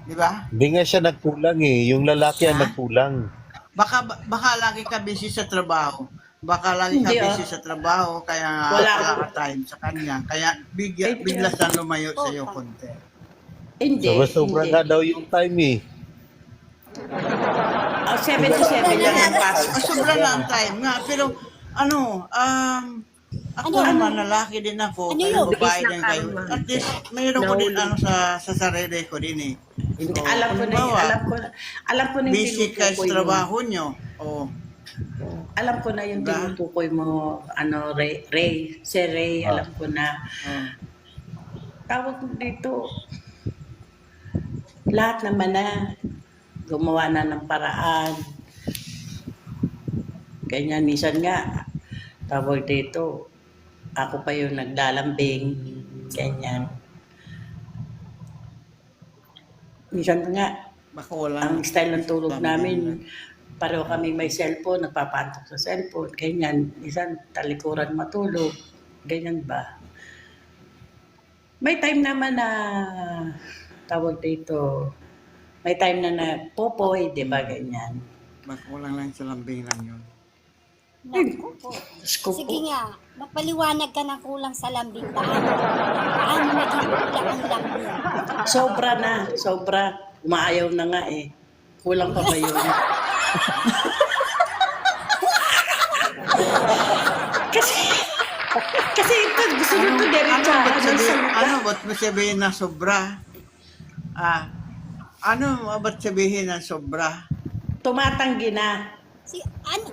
Di ba? Hindi nga siya nagkulang eh. Yung lalaki ang Ha? nagkulang. Baka lagi ka busy sa trabaho. Baka lagi ka Hindi busy sa trabaho, kaya Wala. wala ka time sa kanya. Kaya Hindi. bigla siyang lumayo sa iyo konti. Hindi, Sobra-sobra hindi. nga daw yung time eh. 7 to 7 lang ang pasok. Sobra na ang time nga. Pero, ako naman, lalaki din ako, Ano kaya yun? babae Bilis din ng kayo. karma. At least, mayroon ko din sa sarili ko din eh. Hindi, So, alam ko na yun. halimbawa, Alam ko na yung busy kayo sa tinutukoy mo. trabaho nyo. Alam ko na yung Diba? tinutukoy mo, Ray. Si Ray, alam ko na. Tawag mo dito, lahat naman na gumawa na ng paraan. Ganyan, minsan nga, tawag dito, ako pa yung naglalambing. Ganyan. Minsan nga, Baka wala. ang style ng tulog Lambing namin, na. pareho kami may cellphone, nagpapantok sa cellphone, ganyan. Minsan, talikuran matulog, ganyan ba? May time naman na, tawag dito, may time na popoy, di ba, ganyan. Baka wala lang sa lambing lang yun. Naku po. Diyos ko Sige po. nga, mapaliwanag ka ng kulang sa lambing. Paano naging kulang ang lambing? Sobra. Umaayaw na nga eh. Kulang pa ba yun? kasi ito, gusto nyo ito diretsahan. Ano ba't mo sabihin na sobra? Ano ba't sabihin na sobra? Tumatanggi na. Si, ano?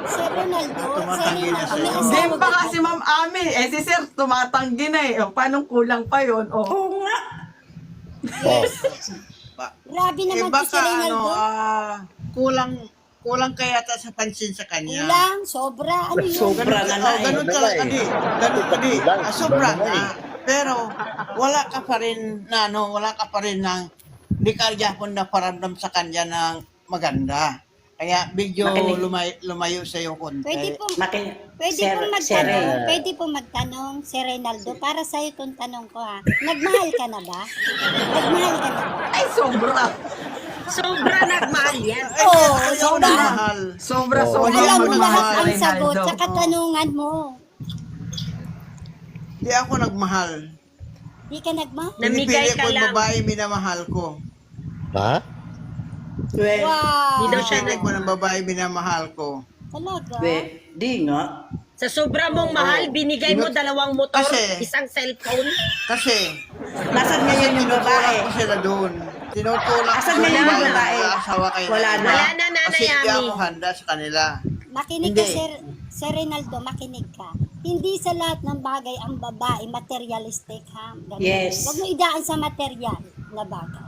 Si Ronaldo, Tumatanggi na sa'yo. may Hindi asawa pa ba nga si kayo? Ma'am Ami. Eh si Sir, tumatanggi na eh. O, paano kulang pa yun? O, Oo nga. Oh. Grabe naman to si Baka Ronaldo. kulang kaya yata sa pansin sa kanya. Kulang, sobra. Ano yun? Sobra na nga eh. Ganun talaga, ganun ka di. Sobra na. Pero, wala ka pa rin ng, hindi ka yapon na paramdam sa kanya ng maganda. Kaya, medyo Makinig. lumayo sa iyo konti. Pwede po, pwede Sir, po Sir, magtanong, pwede po magtanong si Ronaldo. Para sa'yo itong tanong ko ha. Nagmahal ka na ba? Nagmahal ka na ba? ay sobra. Sobra nagmahal yan. Oo, Sobra sobra. mahal. Sobra, Oo, sobra. Alam mo Ronaldo. lahat ang Ronaldo. sagot sa Oo. katanungan mo. Hindi ako nagmahal. Di ka nagmahal? Namigay Pinipili ka ko yung lang. babae minamahal ko. Ha? Well, Wow. Di daw siya Pinipili ko ng babae minamahal ko. Talaga? di nga. Sa sobra mong mahal, binigay mo 2 motor, Kasi- isang cellphone. Kasi, Nasaan ngayon yung babae? tinutulak ko sila doon. Tinutulak Asan ko na yung sila babae? mag-aasawa kayo. Wala na. Wala na, Nanay Kasi hindi Ami. ako handa sa kanila. Makinig Hindi. ka, Sir Ronaldo, makinig ka. Hindi sa lahat ng bagay ang babae materialistic, ha? Ganun. Yes. Huwag mo idaan sa material na bagay.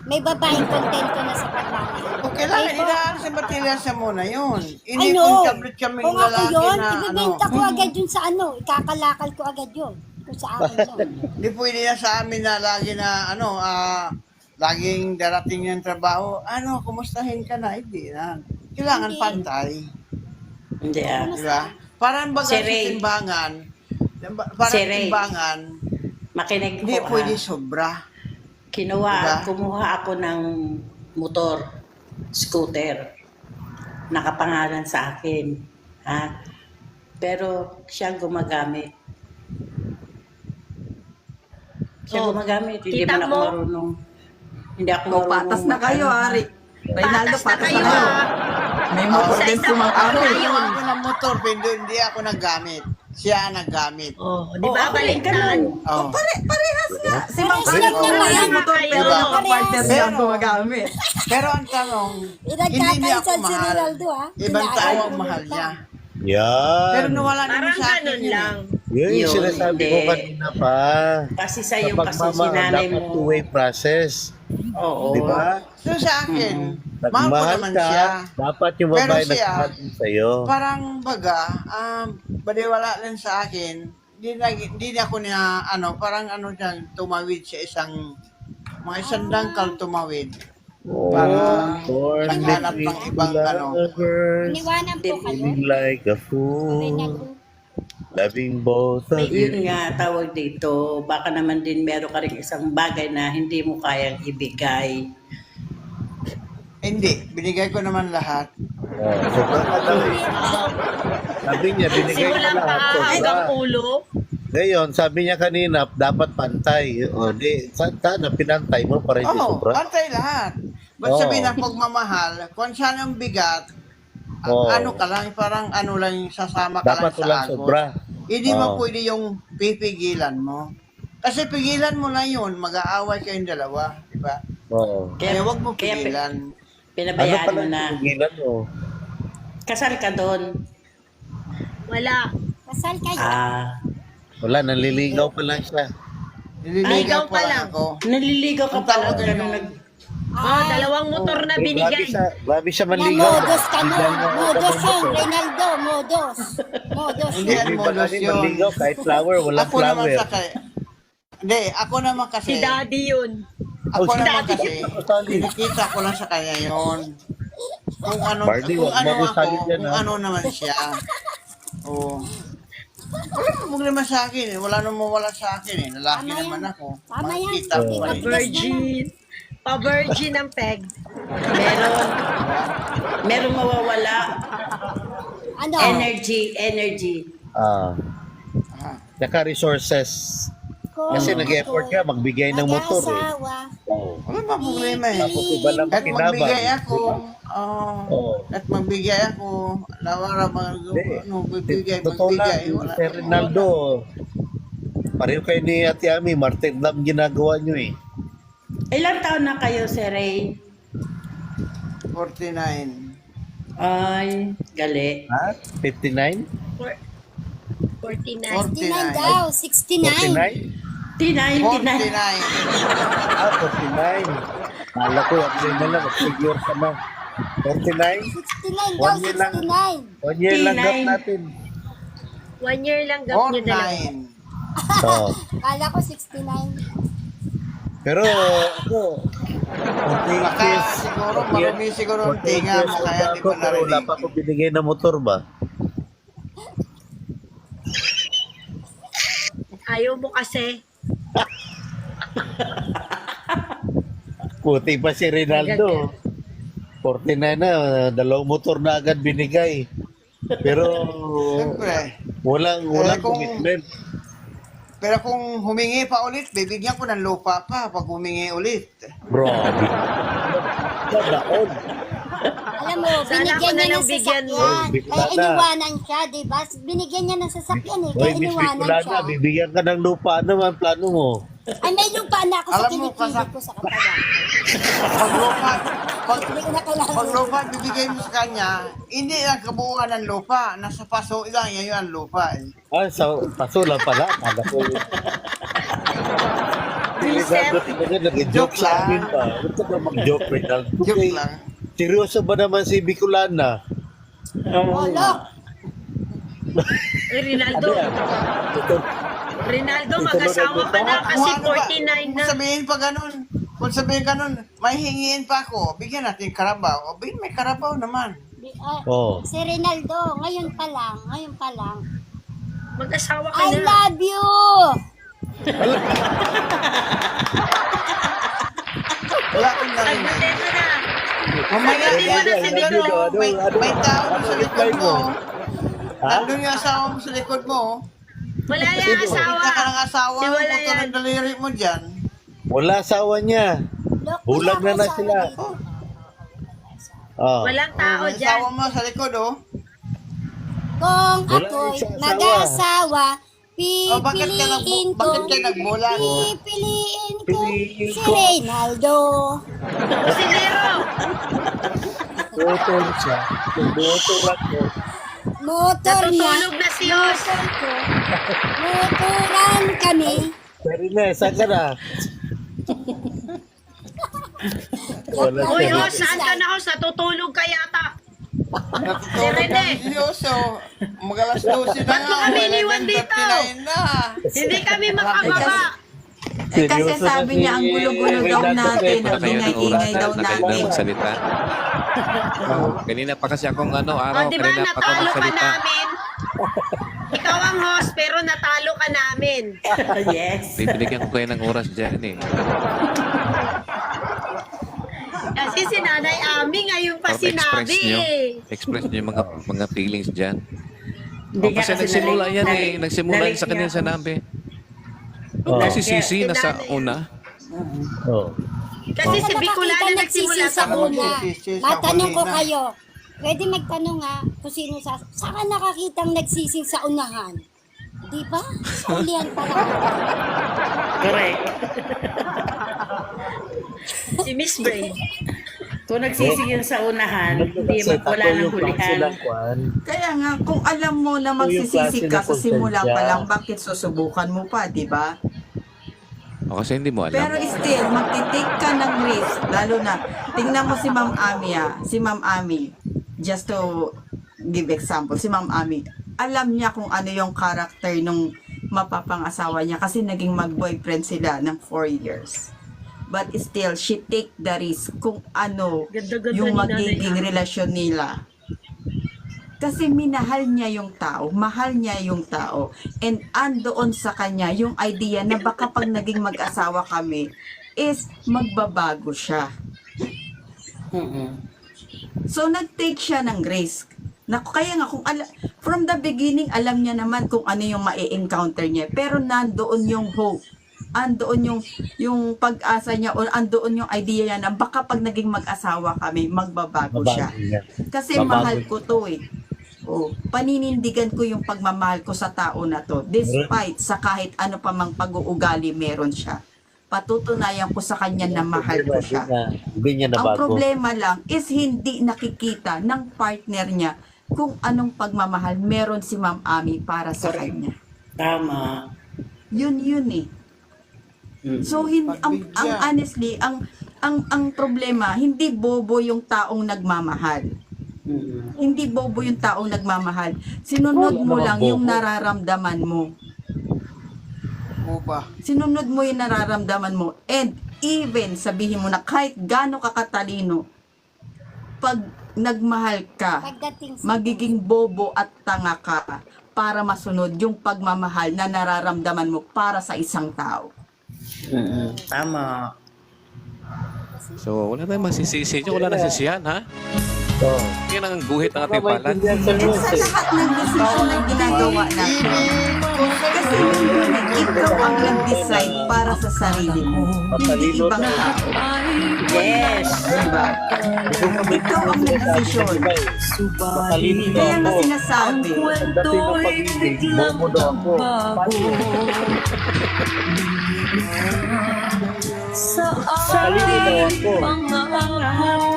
May babaeng kontento na sa pagmamahal. Kung kailangan idaan sa material sa muna yun. Hindi Ano? kung tablet kaming Kung ako lalaki yun, na ibibenta ko agad yun sa ikakalakal ko agad yun. Kung sa akin yun. Hindi pwede na sa amin na lagi na laging darating yung trabaho. Kumustahin ka na? Hindi na. Kailangan Hindi. pantay. Hindi ah. Di ba? Parang baga Si sa Ray. timbangan. Si Parang Ray. timbangan. Makinig Hindi po pwede ha. sobra. Kumuha ako ng motor, scooter. Nakapangalan sa akin. Ha? Pero siya gumagamit. Siya Oh, gumagamit. Hindi kita man ako mo? marunong. Hindi ako O, marunong. patas na kayo, Ari. Reynaldo, Patas na patas na kayo, kayo. ha? May motor Ako, din si Ma'am Ami. Ako ako ng motor, pero hindi ako naggamit. Siya ang naggamit. Oh, di ba ako rin baliktad? ganun. Oh. Parehas nga. Si Ma'am Parehas Ami, lang naman. may motor, pero Diba? nakapartner niya ang gumagamit. Pero ang tanong, hindi niya ako Inagkakaisan si mahal. Ronaldo, ha? Ibang tao ang Pinaayos mahal ulit niya. lang. Yan. Pero nawala naman Parang sa akin ganun yun. lang. Yun yung Yun, sinasabi ko hindi. kanina pa. Kasi sa Sa iyo kasi si pagmamahal, nanay dapat mo. two-way process. Oo. Di ba? So sa akin, mahal ko Nagmahal naman ka, siya. dapat yung Pero babae siya, nagmahal din sa'yo. Parang baga, baliwala lang sa akin. Hindi na ako na, parang dyan, tumawid sa mga isang dangkal tumawid. Oh, Para Lord, naghanap let ng me ibang lovers, Iniwanan po kayo, feeling like a fool. Ronaldo. Loving both of you. Yun nga, tawag dito, baka naman din meron ka rin isang bagay na hindi mo kayang ibigay. Hindi, binigay ko naman lahat. Sobrang kadami. Sabi niya, binigay ko Simulang lahat. paa hanggang Sobra. ulo. Ngayon, sabi niya kanina, dapat pantay. O, di, sana pinantay mo para hindi Oo, sobra. pantay lahat. Ba't Oo. sabihin ng pagmamahal, kung saan ang bigat, Oo. ano ka lang, parang ano lang, yung sasama ka Dapat lang sa walang agos. sobra. Hindi mo Oo. pwede yung pipigilan mo. Kasi pigilan mo na yun, mag-aaway kayong dalawa, di ba? Oo. Kaya wag mo kaya pigilan. Ano pinabayaan pala mo na. yung pigilan mo? Kasal ka doon. Wala. Kasal kayo. Wala, nanliligaw pa lang siya. Nililigaw ikaw pa pa lang lang. ako. Naliligaw ka Ang pa tawag lang. nyo. Dalawang motor na Grabe binigay. grabe siya Na manligaw. modus ka Bigyan nun. mo ako Modus ng yun, motor. Reynaldo. Modus. Modus Hindi yun. yan Hindi ba modus kasi yun. manligaw kahit flower, walang Ako naman flower. sa kay... Hindi, ako naman kasi... Si daddy yun. Ako Oh, si naman Daddy. kasi, kinikita ko lang sa kanya yun. Kung ano, Barney, kung wag ano mo ako, salit yan, kung ha? ano naman siya. Oo. Wala namang naman sa akin eh. Wala namang wala sa akin eh. Lalaki Tama yan. naman ako. Tama yan. Makikita mo pa rin. Pa-virgin. Pa-virgin ang peg. Meron mawawala. Ano? Energy. Ah, Ah. saka resources. Kung Kasi nag-effort ka, magbigay ng motor eh. mag-asawa, Oo. Wala pa problema eh. Tapos iba lang At magbigay makinabang. ako. Oo. At magbigay ako. Nawara ano, bibigay, Totoo lang, magbigay. Wala. Sir Rinaldo, pareho kayo ni Ate Ami, martyrdom ginagawa nyo eh. Ilang taon na kayo, Sir Ray? 49. Ay, gali. Ha? 59? 49. 69 daw, 69. 49? 49. 49. Ah, 49. Kala ko, upgrade na lang, figure ka na. 49? 69 daw, 1 year lang. 69. 1 year lang gap 49. natin. 1 year lang gap niyo dalawa. 49. Oo. Kala ko 69. Pero ako, Baka siguro, marami siguro ang tinga mo, kaya di ko Wala narinig. pa ako binigay na motor ba? Ayaw mo kasi. Puti pa si Rinaldo. 49 na, dalawang motor na agad binigay. Pero Siyempre. walang kung- commitment. Pero kung humingi pa ulit, bibigyan ko ng lupa pa pag humingi ulit. Bro, daon. Alam mo, Sana ako binigyan na niya lang ng bigyan mo. sasakyan. Bigla Kaya na. iniwanan siya, di ba? Binigyan niya ng sasakyan eh. Kaya Hoy, Miss iniwanan Bicolana, siya. bibigyan ka ng lupa. Ano man plano mo? Ay, may lupa na ako sa Alam mo, kilikili ko sa katawan. Pag lupa, Hindi ko na kailangan. pag lupa bibigay mo sa kanya, hindi lang kabuuan ng lupa. Nasa paso lang yan yung lupa eh. Ah, so, paso lang pala. Kala ko yun. Rinaldo, tingnan nag-joke Joke sa lang. amin pa. Huwag ka ba mag-joke, Rinaldo? Joke Okay. lang. Seryoso ba naman si Bicolana? Oh, look. Rinaldo, Ito, Rinaldo, mag-asawa ka na kasi Kung ano ba, 49 na. Kung sabihin pa ganun, kung sabihin ganun, may hingiin pa ako, bigyan natin karabaw. O, may karabaw naman. Oh. Si Rinaldo, ngayon pa lang. Mag-asawa ka I na. love you! Wala akong narinig. Albutin mo na. Mamaya, Sabi mo na si Bino. may tao sa likod mo. Ha? Nandun yung asawa mo sa likod mo. Wala yung asawa. Kita ka ng asawa Si mo, wala puto yan. ng daliri mo dyan. Wala asawa niya. Look, Bulag wala na ako sila. sa dito. Oh. Walang tao May dyan. asawa mo sa likod, oh. Kung Wala ako'y siyang asawa. mag-asawa, Oh, bakit pipiliin ko. bakit ka nagbulag? Pipiliin ko Pipiliin si ko. Reynaldo. Si Nero. Motor siya. Motor ako. Motor niya. Natutulog na si Os. Motor ko. Motoran kami. Pero na, saan ka na? Wala Uy, siya. Os, saan ka na, Os? Natutulog ka yata. Si Rene. Seryoso. Magalas 12 na Ba't mo nga. kami iniwan dito? 11:59 na. Hindi kami makababa. Eh kasi Seryoso sabi na niya, ang si gulo-gulo daw Rinaldo natin, Pepe. ang ingay-ingay daw na kayo natin. magsalita. Kanina pa kasi akong O, araw, di ba, kanina pa ako natalo pa magsalita. namin. Ikaw ang host, pero natalo ka namin. Yes. Bibigyan ko kayo ng oras dyan eh. Kasi si Nanay Ami ngayon pa Para ma-express sinabi. nyo. Express nyo yung mga feelings dyan. Hindi Kasi nagsimula yan eh. Nagsimula yan sa kanya niya. sinabi. Oh. Si Sisi na sa una. Oh. Kasi si Saan Bicolana nakakita nagsimula nagsisi sa sa una? Nagsisisi sa Matanong ko huli na. kayo. Pwede magtanong ha, kung sino saan ka nakakitang nagsising sa unahan? Di ba? Sa ulihan pala. Correct. si Miss Bray. Kung nagsisigil sa unahan, hindi wala nang hulihan. Kaya nga, kung alam mo na magsisisi ka sa simula pa lang, bakit susubukan mo pa, di ba? O kasi hindi mo Pero alam. still, magtitake ka ng risk. Lalo na, tingnan mo si Ma'am Ami, si Ma'am Ami, just to give example, si Ma'am Ami, alam niya kung ano yung character nung mapapang-asawa niya kasi naging mag-boyfriend sila ng 4 years. But still, she take the risk kung ano Ganda-ganda yung ni magiging Nanay Ami. relasyon nila. Kasi minahal niya yung tao, mahal niya yung tao, and andoon sa kanya yung idea na baka pag naging mag-asawa kami, is magbabago siya. So, nag-take siya ng risk. Kaya nga, from the beginning, alam niya naman kung ano yung ma-encounter niya. Pero nandoon yung hope. Andoon yung pag-asa niya o andoon yung idea niya na baka pag naging mag-asawa kami, magbabago siya. Kasi Babago. mahal ko to eh. Oh, paninindigan ko yung pagmamahal ko sa tao na to. Despite sa kahit ano pa mang pag-uugali meron siya. Patutunayan ko sa kanya na mahal ko siya. Hindi niya Ang nabago. problema lang is hindi nakikita ng partner niya kung anong pagmamahal meron si Ma'am Ami para sa kanya. Tama. Yun eh. So ang honestly, ang problema, hindi bobo yung taong nagmamahal. Hindi bobo yung taong nagmamahal. Sinunod mo Wala lang naman yung bobo. nararamdaman mo. Mo ba? Sinunod mo yung nararamdaman mo. And even sabihin mo na kahit gaano ka katalino, pag nagmahal ka, Pagdating sa magiging bobo at tanga ka para masunod yung pagmamahal na nararamdaman mo para sa isang tao. Tama. So, wala tayong masisisi nyo. Wala na sisiyan, ha? Oh. Yan ang guhit ng ating palad. Maintindihan sa At news sa eh. lahat ng desisyon na ginagawa natin, kasi ikaw ang nag-decide para sa sarili mo, hindi ibang tao. Yes. Diba? Ikaw ang nag-desisyon. Matalino daw Kaya nga ako. sinasabi, Pagdating ng pag-ibig, bobo daw ako. Paano? Matalino daw ako.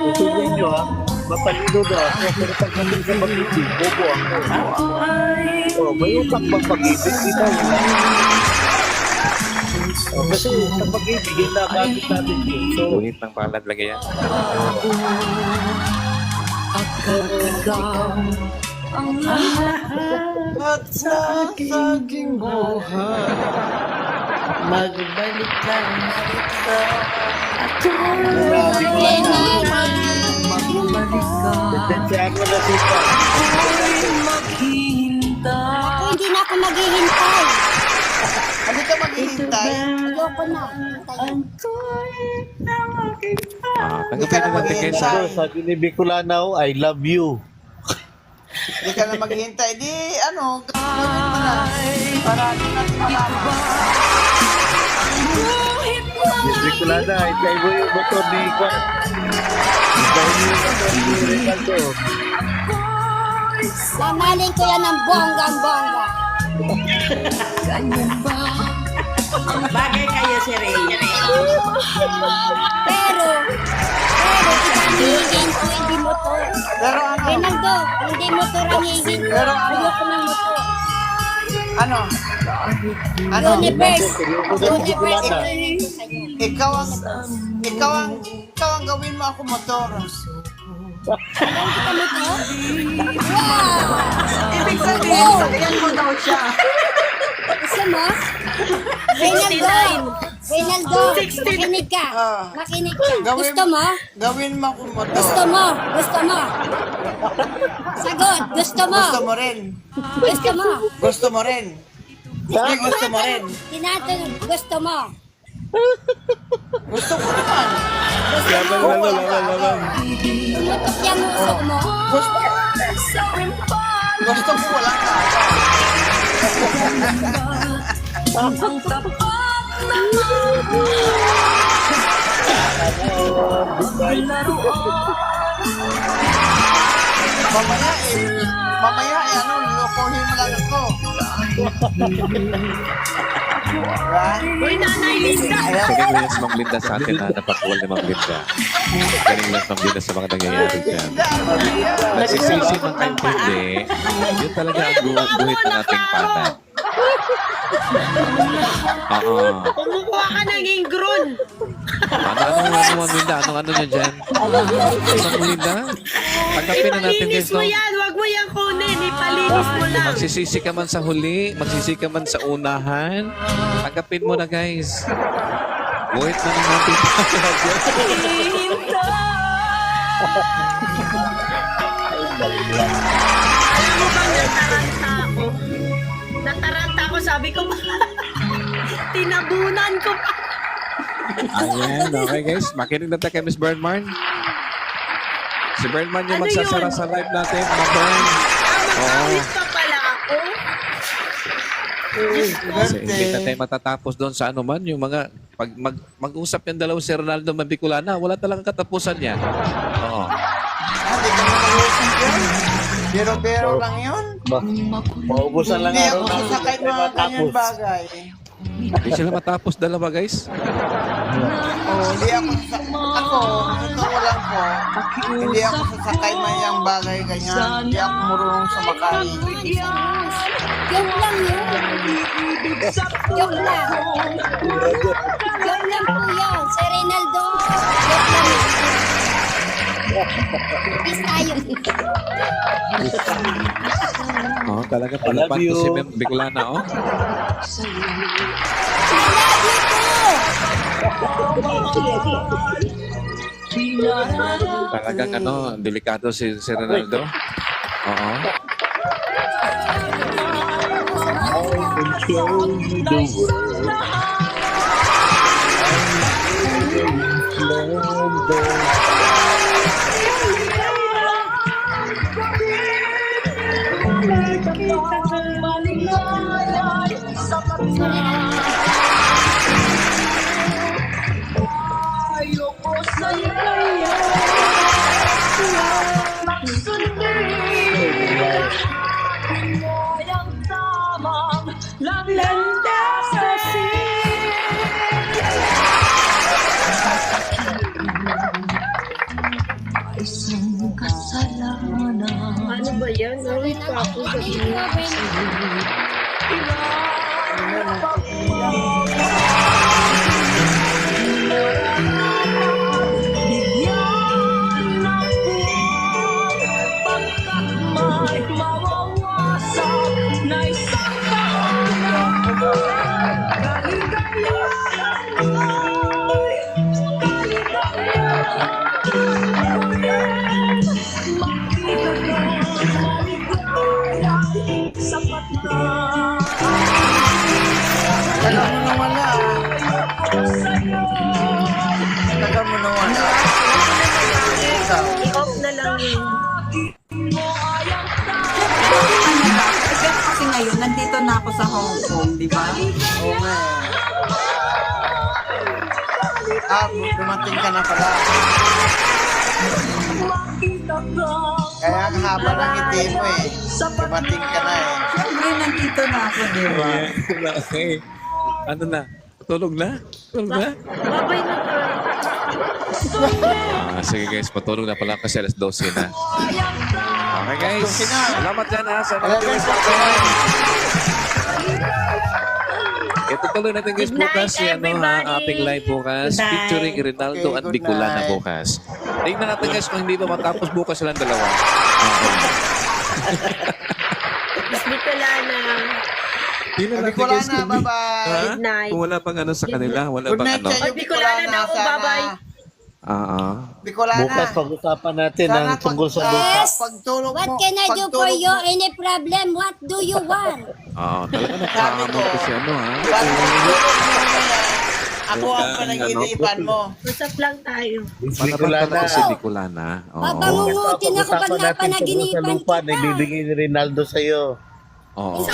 Tutuloy nyo ha. Matalino daw ako. Pero pagdating sa pag-ibig, bobo ako. Oh, may utak bang pag-ibig? Kita yun. Oh, kasi sa pag-ibig, yung nagamit natin yun. So, Guhit ng palad lagi yan. At sa aking buhay, Magbalik ka. Sensyahan mo na sita. Ako hindi na ako maghihintay. Ano ka maghihintay? Ayoko na. Hintayin. Tanggapin na natin kayo sa... So, sabi ni Bicolana, I love you. Hindi ka na maghihintay. Di, ano, gawin mo na. Para di natin malaman. Miss Bicolana, ikay mo yung motor ni Kwan. Ikay mo yung motor ni Rinaldo. Mamahalin ko yan ng bonggang-bongga. Bagay kayo si Ray. Pero isang hihingin ko hindi motor. Pero ano, Rinaldo, hindi motor ang hihingin ko. Pero ano? Ayoko ng motor. ano, ano, Universe. Seryoso na si Universe Bicolana. ang hihingin ko sa'yo. ikaw ang gawin mo ako motor. Ano to? Wow! ibig sabihin, sakyan mo daw siya. Gusto mo? Reynaldo, makinig ka. Makinig ka. Gusto mo? Gawin mo kung mo to. Gusto mo? Gusto mo? Sagot, gusto mo? Gusto mo rin. Gusto mo? Gusto mo rin. Hindi gusto mo rin. Tinatanong, gusto mo? Gusto ko naman. Tumutok yung uso mo? Gusto ko. Gusto ko wala ka. Mamaya ano, lukuhin mo lang ako. Diba? Uy, Nanay Linda. Galing lang si Ma'am Linda sa atin na napakuwal ni Ma'am Linda. Galing lang si Ma'am Linda sa mga nangyayari dyan. Nagsisisi man tayo hindi, yun talaga ang guhit ng ating panat. Oo. Kumukuha ka ng ingron. Ano, Ma'am Linda? Ano niya dyan? Ma'am Linda? Pagkapin na natin Ipalinis guys, mo no? yan. Huwag mo yan kunin. Ipalinis mo lang. Magsisisi ka man sa huli, magsisisi ka man sa unahan, tanggapin mo na guys. Buhit na ng ating Alam mo bang nataranta ako? Nataranta ako. Sabi ko, tinabunan ko pa. Ayan, okay guys. Makinig na tayo kay Miss Bernman. Si Bernman yung Ano magsasara yun? sa live natin, mga Bern. Magkawit pa pala ako. Kasi hindi na tayo matatapos doon sa ano man, yung mga, pag mag-usap yung dalawa si Ronaldo Mabicolana, wala talagang katapusan yan. Oo. Hindi ka mag-uusap yun. Biro-biro lang yun. Maubusan lang Hindi araw ako na sasakay mga ganyan bagay. Hindi sila matapos dalawa guys. Hindi ako totoo lang po, hindi ako sasakay mayang bagay ganyan. Hindi ako marunong sumakay. Joke lang yun. Joke lang. Joke lang po yun. Si Reynaldo, joke lang yun. Peace tayo. Oo, talaga palapan ko si Ma'am Bicolana, oh. Talagang ano, delikado si Ronaldo. Oo. Ano ba yan? Nawit pa ako sa Tagal mo na wala. Tagal mo na wala. I-off na lang yun. Ano ba? Kasi ngayon, nandito na ako sa Hong Kong, di ba? Oo nga eh. Dumating ka na pala. Kaya ang haba ng ngiti mo eh. Dumating ka na eh. Siyempre, nandito na ako, di ba? Okay. Ano na? Tulog na? Tulog na? Babay na ka. Sige guys, patulog na pala kasi alas 12 na. Okay guys, salamat dyan ha sa mga viewers natin. Itutuloy natin guys Good night, bukas yan everybody. ating live bukas Good night. featuring Ronaldo Okay, at good Bicolana night. bukas. Tingnan natin guys kung hindi ba matapos bukas silang dalawa. Miss Nicolana. Hindi na Bicolana, guys. bye-bye. Ha? Good night. Kung wala pang ano sa kanila, wala Good bang night ano. sa'yo, Bicolana daw, bye-bye. Bicolana. Bukas pag-usapan natin ang tungkol sa lupa. Yes. Pagtulog mo. What can I do for pagtulog you? mo- Any problem? What do you want? Talaga nakakamot ko si ano ha. Pagtulog mo mamaya, ako ang panag-iinipan mo. Usap lang tayo. Manaranta na si Bicolana. Oo. Babangungutin ako pag Pag-usapan natin tungkol sa napanaginipan lupa na kita. ibibigay ni Rinaldo sa'yo. Oo. Hindi.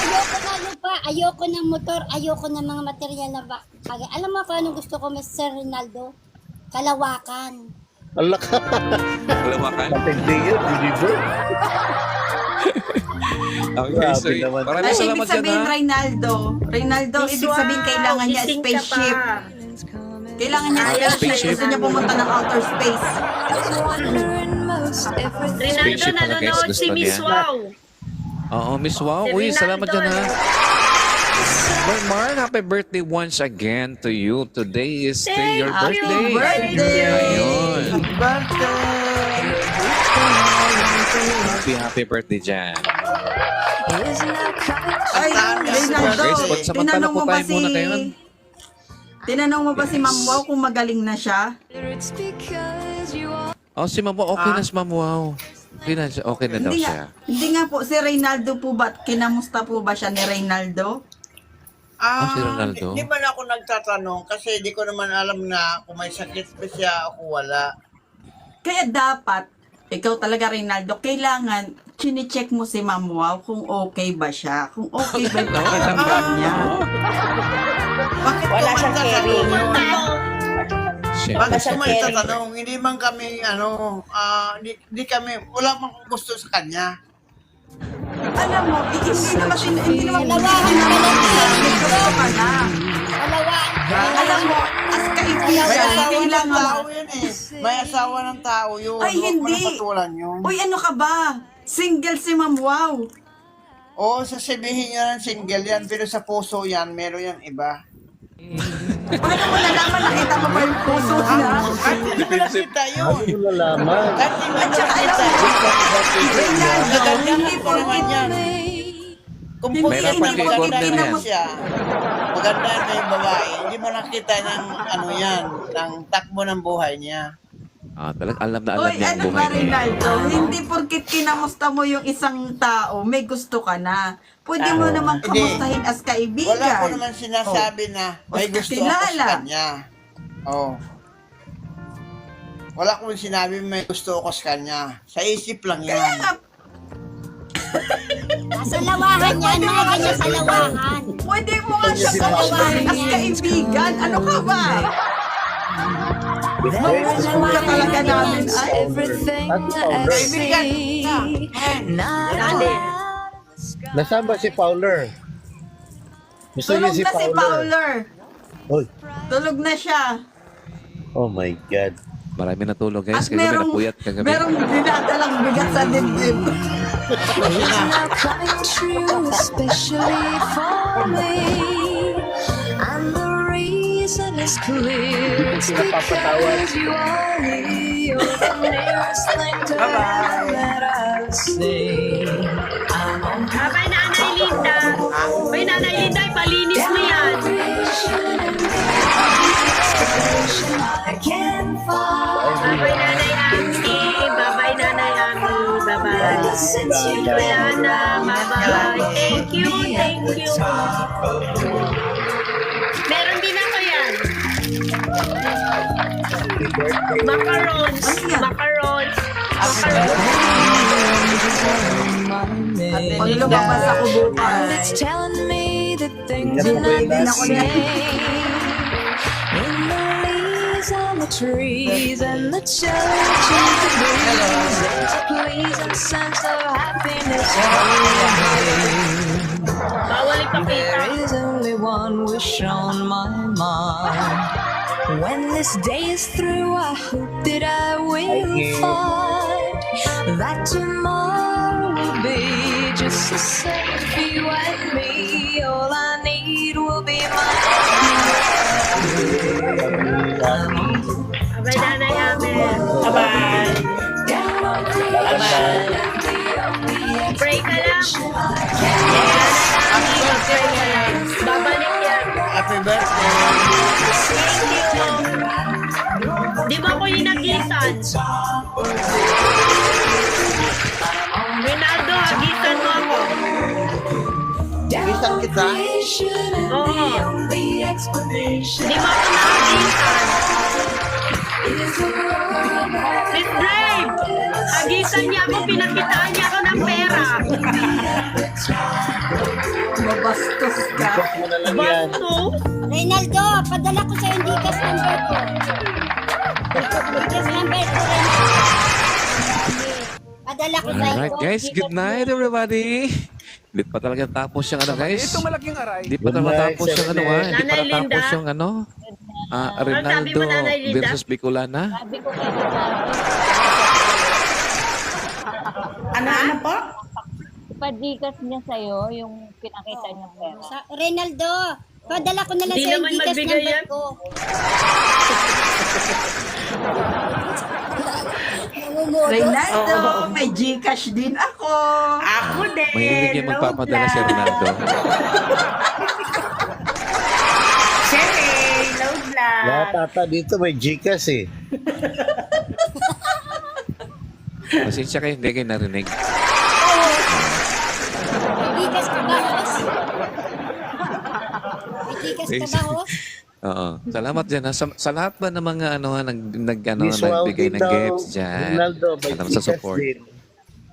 Ayoko na lupa, ayoko ng motor, ayoko ng mga material na bagay. Alam mo kung anong gusto ko, Mr. Rinaldo? Kalawakan. Ala ka. Kalawakan. Matindi yun, hindi ba? Okay, Grabe so naman. maraming Ay, salamat ibig dyan sabihin, ha. Rinaldo, ibig sabihin kailangan niya Gising ka spaceship. pa. Kailangan niya Ay, spaceship. spaceship. Gusto niya pumunta ng outer space. Rinaldo, Spaceship pala, guys. nanonood Gusto si Miss niya. Wow. Oo, Miss Wow. Si Uy, Rinaldo, salamat dyan ha. ano? Well, Mar, happy birthday once again to you. Today is Thank your you. birthday. Birthday! Ayun. Happy birthday dyan. Ay, Rinaldo, Guys, pansamantala tinanong po mo ba tayo muna ngayon. Tinanong mo ba si Ma'am Wow kung magaling na siya? Oh, si Ma'am Wow. Okay na si Ma'am Wow. Okay na daw Hindi siya. nga, hindi nga po, si Reynaldo po ba, kinamusta po ba siya ni Reynaldo? Si Ronaldo. Hindi man ako nagtatanong kasi di ko naman alam na kung may sakit pa siya o wala. Kaya dapat, ikaw talaga Reynaldo, kailangan chine-check mo si Ma'am Wow kung okay ba siya, kung okay ba yung pakiramdam niya. Bakit Wala ko siyang man caring. tatanong? Siyempre. Bakit ko man caring. tatanong? Hindi man kami, di kami, wala man akong gusto sa kanya. Alam mo, hindi naman Kalawakan ka lang yan. gusto ka na. Kalawakan. Alam mo, as May kaibigan, asawa ng kailangan tao yun eh. May asawa ng tao yun. Ay, Huwag mo hindi. napatulan yun. Uy, ano ka ba? Single si Ma'am Wow. Oo, sasabihin niya ng single yan, pero sa puso yan, meron yan iba. Paano mo nalaman, nakita mo ba yung puso niya? Kahit hindi mo nakita yun. Ano yung lalaman? Kahit hindi mo At saka nakita alam mo, yun. Reynaldo, Maganda hindi pa naman porkit yan. Kung Hindi, puti hindi naman porkit maganda din naman yan. siya, maganda na yung babae, hindi mo nakita ng ano yan, ng takbo ng buhay niya. Talagang alam na alam Uy, niya ang ano buhay ba, niya. Reynaldo? Hindi porkit kinamusta mo yung isang tao, may gusto ka na. Pwede mo naman Hindi. kamustahin as kaibigan. Wala ko naman sinasabi na may Basta gusto ako kilala. sa kanya. Oh. Wala ko sinabi may gusto ako sa kanya. Sa isip lang Kaya yan. nga, Sa lawakan yan, mga ganyan sa lawakan. pwede mo nga siya kamustahin as kaibigan. Ano ka ba? Gusto ka talaga namin. Ay, Kaibigan. Nasaan ba si Fowler? Gusto niya tulog si na si Fowler. Fowler. Oy, Tulog na siya. oh my God. Marami natulog guys. At Kagabi merong, napuyat kagabi. merong dinadalang bigat sa dibdib. coming true, especially for me. And the reason is clear. It's because you are me. You're the nearest thing to heaven that I've seen. I'm on Babay, Nanay Linda. Bay, Nanay Linda, ipalinis mo yan. I can find. Babay, Nanay Ami. Babay, Nanay Ami. Babay. Bicolana, babay. Thank you, thank you. Meron din ako yan. Macarons. Macarons. Macarons. Pag lumabas ako bukas. It's telling me the things Hindi you're na po not ako na- saying. In the leaves on the trees and the church in the breeze, there's a pleasing sense of happiness. Bawal ipakita. There is only one wish on my mind. When this day is through, I hope that I will find that tomorrow will be just the same for you and me. All I need will be my Babay, Nanay Ami. Bye-bye. Bye-bye. Pray ka lang. Yes. Alexa? Oo. Hindi mo ako nakagisan. Miss Brave! Agisan niya ako, pinakitaan niya ako ng pera. Mabastos ka. Ikas mo na lang yan. Basto? Reynaldo, padala ko sa yung Gcash number ko. Gcash number ko, Reynaldo. Padala ko sa Alright iyo. guys, good night everybody. Hindi pa talaga tapos yung ano guys. Hindi pa Good talaga night, tapos yung ano ha. Hindi pa Nanay Linda. natapos yung ano. sabi Rinaldo mo, Nanay Linda? versus Bicolana. Sabi ko kay Reynaldo, Ano po? Padikas niya sa'yo yung pinakita niyang pera. Reynaldo, padala ko na lang Hindi sa yung naman Gcash magbigay number yan. ko. Reynaldo, may Gcash din ako. Ako din. Mahilig yung magpapadala si Ronaldo. Siyempre, load lang. Lahat ata dito may Gcash eh. Pasensya kayo, hindi kayo narinig. May Gcash ka ba, Hos? May Gcash ka ba, Hos? Oo. Salamat dyan. Ha. Sa lahat ba ng mga Visual nagbigay ng dito, gifts dyan. Ronaldo, may Alam sa Gcash support. din.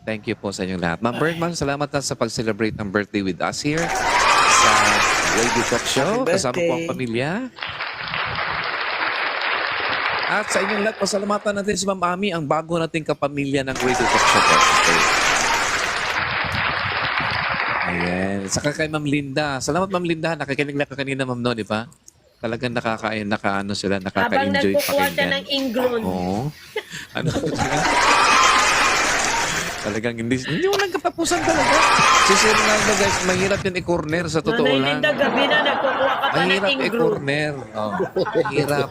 Thank you po sa inyong lahat. Ma'am Birdman, salamat na sa pag-celebrate ng birthday with us here sa Radio Talk Show. Happy Kasama po ang birthday. pamilya. At sa inyong lahat, pasalamatan natin si Ma'am Ami, ang bago nating kapamilya ng Radio Talk Show. Okay. Ayan. Saka kay Ma'am Linda. Salamat Ma'am Linda. Nakikinig lang ka kanina Ma'am no, di ba? Talagang sila, Habang nakaka-enjoy nagkukuha siya ng pakinggan. ingron. Oo. Ano? Talagang hindi mo lang katapusan talaga. Si Sir Ronaldo guys, mahirap yan i-corner sa totoo Nanay lang. Linda, gabi na nagkukuha ka pa ng Mahirap ingron. i-corner. Oh, mahirap.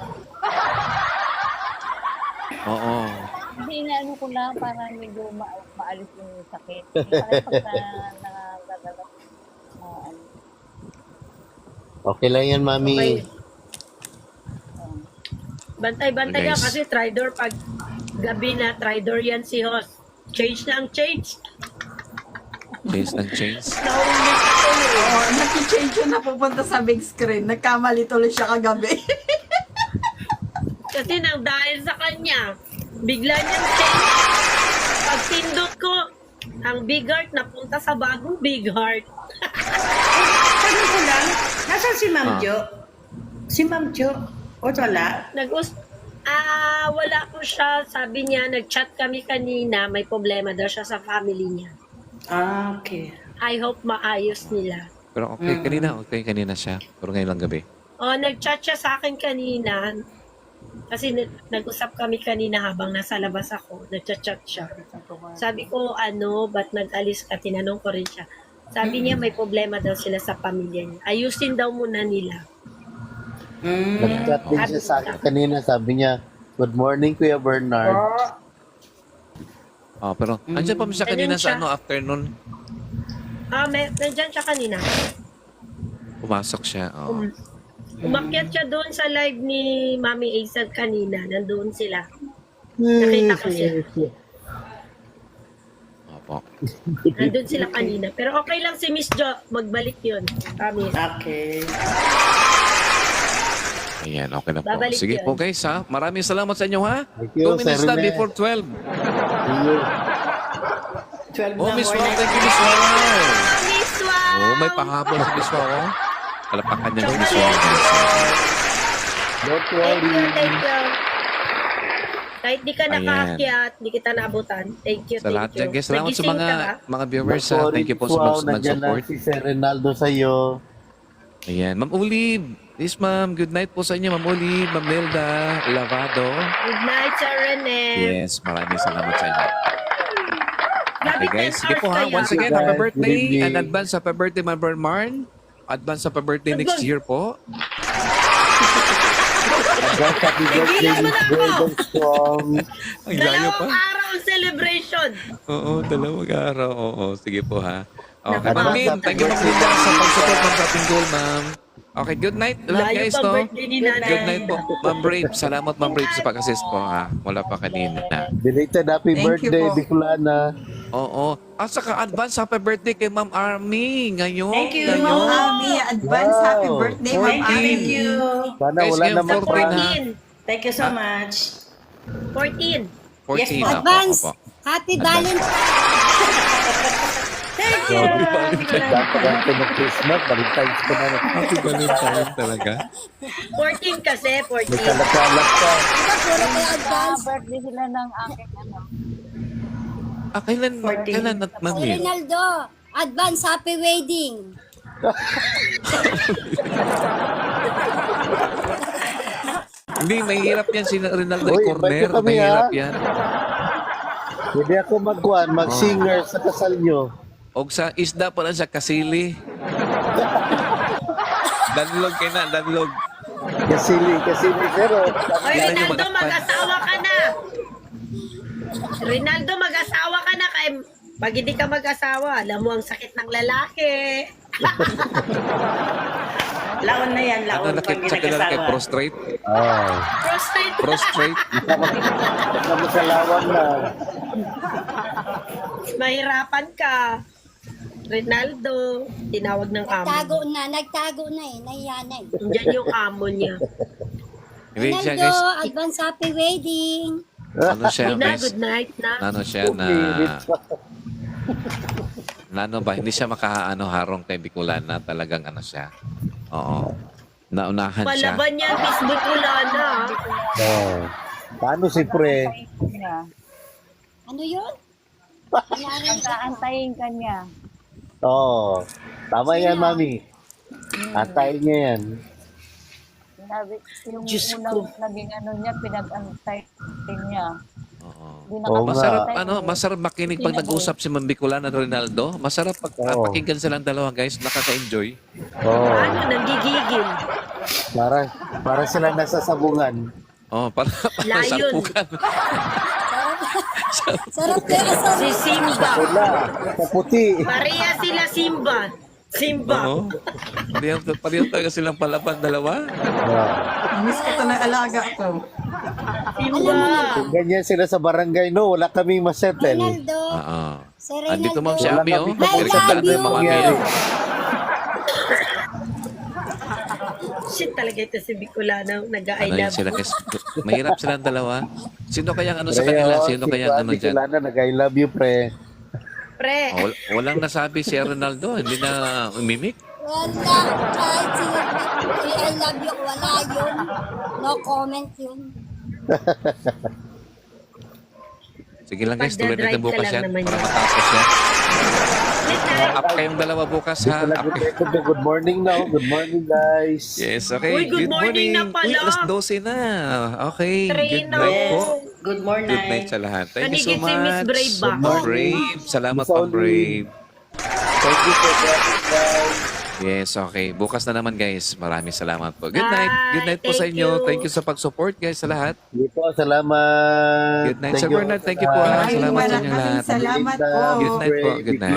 Oo. Hindi inaano ko lang para medyo maalis yung sakit. Para pagka nangangagalap. Okay lang yan, Mami. Okay. Bantay-bantay Okay, ka guys. kasi tridor pag gabi na tridor yan si Hoss. Change na ang change. Change ng change. Nahulog ako eh. Oo, naki-change yun na pupunta sa big screen. Nagkamali tuloy siya kagabi. Kasi nang dahil sa kanya, bigla niyang change. Pag pindot ko, ang big heart napunta sa bagong big heart. Tanong ko lang, nasaan si Ma'am Ah. Jo? Si Ma'am Jo? O wala? Wala ko siya. Sabi niya, nag-chat kami kanina, may problema daw siya sa family niya. Ah, okay. I hope maayos nila. Pero kanina siya. Pero ngayon lang gabi. Nag-chat siya sa akin kanina. Kasi nag-usap kami kanina habang nasa labas ako. Nag-chat siya. Sabi ko, ba't nag-alis ka? Tinanong ko rin siya. Sabi niya, may problema daw sila sa pamilya niya. Ayusin daw muna nila. Nag-chat din siya sa akin kanina. Sabi niya, good morning, Kuya Bernard. Oh, pero andyan pa siya kanina Andyan siya. sa afternoon. Nandyan siya kanina. Pumasok siya. Oh. Umakyat siya doon sa live ni Mami Aisag kanina. Nandoon sila. Nakita ko siya. Opo. Nandun sila kanina. Pero okay lang si Miss Jo. Magbalik yun. Promise. Okay. Ayan, okay na po. Babalik Sige yun. po guys ha. Maraming salamat sa inyo ha. Thank you, 2 minutes Sir na Rene. before 12. See you. 12 Oh, na Miss more Wow. na- Thank you, Miss Wow. Miss Wow! Oh, may pahabol si Miss Wow. Oh. Palapakan niya ng Miss Wow. Don't Thank worry. you, thank you. Kahit di ka Ayan. nakaakyat, di kita naabutan. Thank you, Sa lahat thank you. dyan guys. Salamat sa Nagising ka ba? mga viewers ha. Don't Thank you po worry, sa Wow, nandiyan na nag-support. si Sir Ronaldo sa'yo. Ayan. Ma'am Ulib. Yes, ma'am. Good night po sa inyo, Ma'am Ulib. Ma'am Nelda Lavado. Good night, Sir Rene. Yes, maraming salamat sa inyo. Grabe, Okay guys, 10 sige po hours ha. kaya. Once again, Guys, happy good birthday evening. and advance happy birthday, Ma'am Marn. Advance happy birthday next year po. Advance happy birthday, Tigilan mo Miss na ako. Golden Strong. Ang layo pa. Dalawang araw ang celebration. Oo, dalawang araw. Oo, sige po ha. Okay, Naku, Ma'am ma'am. Lynn. Thank you, Ma'am Lynn, sa pag-support ng ating goal, ma'am. Okay, good night ulit Layo guys, pa no? birthday ni Nanay. Good night po. Ma'am Brave, salamat Ma'am Brave sa pag-assist po ha. Wala pa kanina. Belated happy Thank you birthday, po. Bicolana. Oo. At saka advance happy birthday kay Ma'am Army ngayon. Thank you. Ma'am Ngayon. Ami, advance happy Wow. birthday, Ma'am Thank you, Ami. thank you. Sana Guys, wala ngayon namang 14 ha. 14. Thank you so much. 14. 14. Yes, Opo, Advance. opo. Happy Valentine's. Thank you. Dapat ng Christmas, Valentine's ko na. Happy Valentine talaga. 14 kasi, May 14. kalak-kalak ka. Diba puro kayo advance? Birthday sila ng aking Kailan 14. kailan at Ma'am Si Mil? Rinaldo, advance happy wedding. Hindi, mahirap yan si Rinaldo Uy, Corner. invite nyo kami, Mahirap ha? yan. Pwede ako mag-singer sa kasal nyo. O sa isda pa lang sa kasili. Danlog kayo na, danlog. Kasili, pero Oy, Yan yung Rinaldo, matakpan. mag-asawa ka na. Rinaldo, mag-asawa ka na. Kaya pag hindi ka mag-asawa, alam mo ang sakit ng lalaki. Laon na yan, Ano laon pag nakit sa kilala kay nag-asawa. prostrate? Prostate. Prostrate? baka masalawan na. Mahirapan ka. Rinaldo, tinawag ng amo. Nagtago na eh, nahiya na eh. Diyan yung amo niya. Hindi siya, Rinaldo, guys. advance happy wedding. Ano siya, Ina, guys? good night na. Ano siya na... Ano ba? Hindi siya harong kay Bicolana. Talagang ano siya. Oo. Naunahan siya. Palaban niya, Miss Bicolana. Oh. Paano si Pre? niya. Ano yun? Antayin ka niya. Oo. Tama yan, Mami. Antayin niya yan. Sinabi, yung Diyos unang ko. naging ano niya, pinag-antay niya. Oo. Di Oo Masarap, nakapag-antay. masarap makinig pag nag-usap si Ma'am Bicolana at Rinaldo. Masarap pag Oo. pakinggan silang dalawa, guys. Nakaka-enjoy. Oo. Ano, nanggigigil. Para sila nasa sabungan. Oh, para Layon. sarpukan. Sarap kaya asal. Si Simba. Wala. Sa puti. Pareha sila Simba. Simba. Oo. Pareho talaga silang palaban dalawa. Oh. Miss ko to ng alaga ko. Simba. Kung ganyan sila sa barangay, no? Wala kaming masettle. Rinaldo, Oo. si Rinaldo. Andito Ma'am si Wala Ami, oh. kami Direkta love na you. Ma'am Ami. Mangyari. Shit talaga ito si Bicolana. Nag-I Ano yun love sila, you. guys? Mahirap silang dalawa. Sino kayang ano sa kanila? Sino kayang ano dyan? Bicolana, nag-I love you, Pre. Pre. Walang nasabi si Ronaldo. Hindi na mimik. Wala. Kahit I love you, wala yun. No comment yun. Sige lang guys, tuloy natin Pagdadrive ka bukas lang yan naman para yan. matapos yan. Midnight. Up kayong dalawa bukas ha. Up kayo. Good morning now. Good morning, guys. Yes, okay. Uy, good morning na pala. Uy, alas 12 na. Okay. Good Trino. night po. Good morning. Good night sa lahat. Thank you so Kanigit si Miss much. Brave ba? Brave. Salamat Miss po, Oli. Brave. Thank you for watching, guys. Yes, okay. Bukas na naman guys. Maraming salamat po. Good Bye. night. Good night po sa Thank inyo. you. Thank you sa pag-support guys sa lahat. Sige po, salamat. Good night, Sir Bernard. Thank you po, ha. Ay, Salamat sa inyo maraming lahat. salamat po. Good night po. Good night.